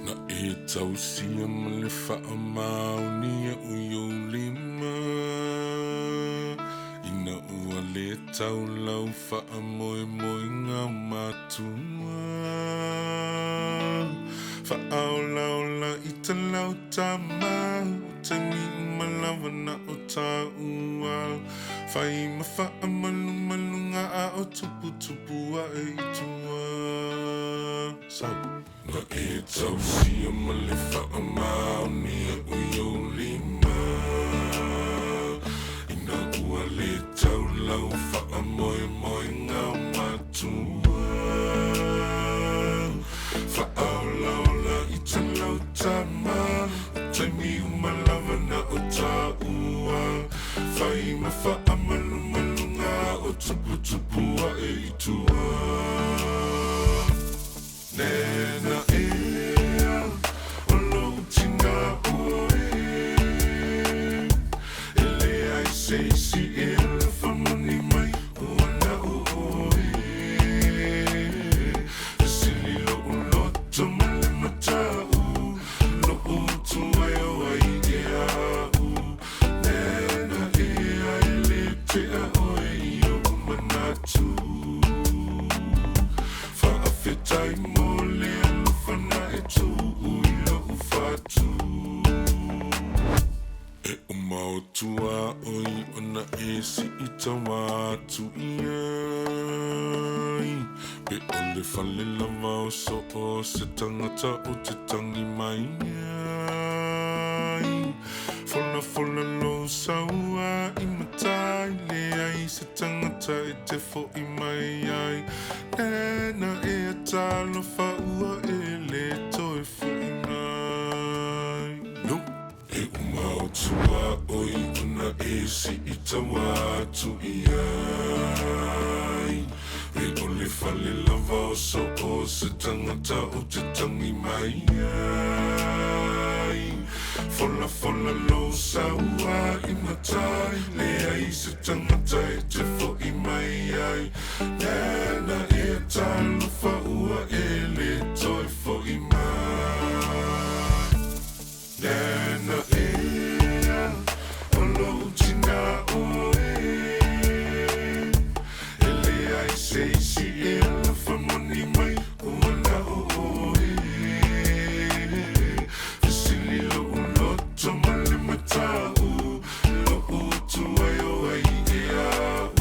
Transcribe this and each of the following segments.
Tausia male whaamauni uyo lima Ina ua le tau lau whaamoe moe ngā matua Whaao lau la i ta lau tā mau Te mi umalawa na o tā ua Whai ma whaamalu malunga a o tupu tupu a e itua Nga e tausia male whaamauni uyo lima Ina ua le tau lau whaamoe moe ngā matua Whaao lau la i ta lau tā mau Te mi umalawa na o tā ua Whai ma whaamalu malunga o tupu tupu a e itua Nena ea, o lou tina oe Ele ai seisi e la whamani mai o ana o oe Sili lo o loto male matau Lo o tuai o ai e au Nena ea ele te a oe i o manatu Whaawhetai mo Tua oi ona e si I tawa tu iai Pe ole whale lava o so o se tangata o te tangi mai ai Fola lo saua I matai le ai se tangata e te fo I mai ai Nena e a talo whaua e le toi fo I mai E umau tua oi una e si I tawa tu iai E ole whale lava o so o se tangata o te tangi mai ai Fola lo saua I matai le ai se tangata e te fo I mai ai Nena e talo whaua e le toi fo I mai Nena ea, o lou tina oe Ele ai seisi e la whamani mai o ana o oe Sili lo o loto male matau Lo o tuai o ai e au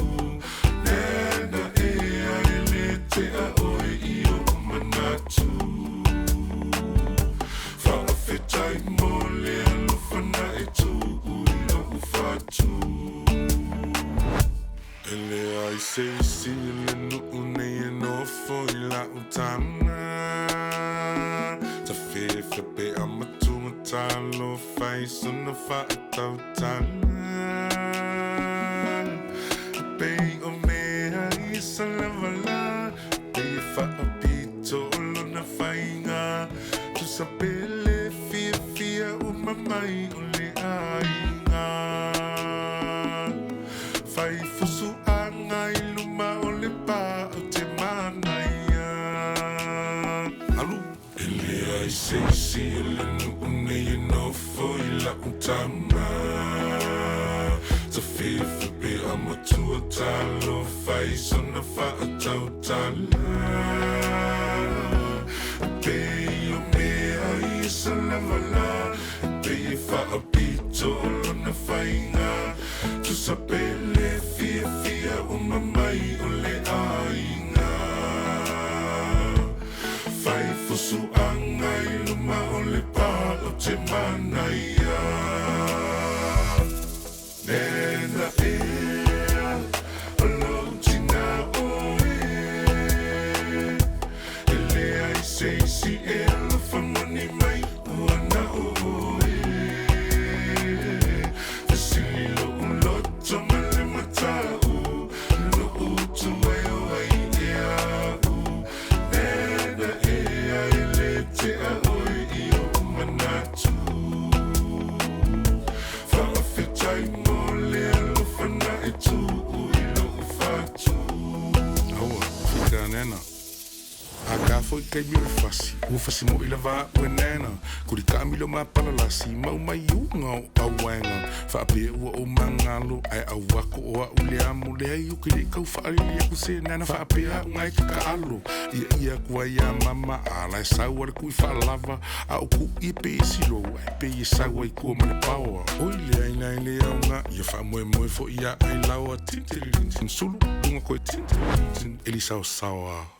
Nena ea ele te a oe I o manatu Whaawhetai mo le alofana e tu uilo ufatu Ele ai seisi le nuune e nofo I la utana Ta whewhe pe amatunga talo whai sona whaatau tana Pei o mea I sa lavala Pei e whaapito o lona whainga Tu sa pele fia o mamai o le ainga Whai fusu anga I luma o le pā o te manaia Alu Ele ai seisi e le nuune e nofo I la utama Ta whewhe pe amatua talo whai sona whaatau tala Pei o mea I sa lavala Pei e whaapito o lona whainga Tu sa pele fia o mamai o le ainga Whai fusu anga I luma o le pā o te manaia Nena ea, o lou tina oe Ele ai seisi e la whamani mai o ana o oe Sili lo o loto male matau Lo o tuai o ai e au Nena ea ele te a oe I o manatu Whaawhetai mo le alofana e tu uilo ufatu Aua, whika nena Aka foi kai mi fasi, u fasi mo ila va wenena. Kuri ka mi lo ma palalasi, mau mai unga o wenga. Fa pe ua o mangalo, ai au wako o a ule amu le ai uki le kau fa ali le kuse nana fa pe a ngai ka alo. Ia kua ia mama ala sau ar kui fa lava, a uku i pe isilo, ai pe i sau ai kua mane paua. Oi le ai nai le au nga, ia fa moe moe fo ia ai laua tintiririn sulu, unga koe tintiririn, elisa o sawa.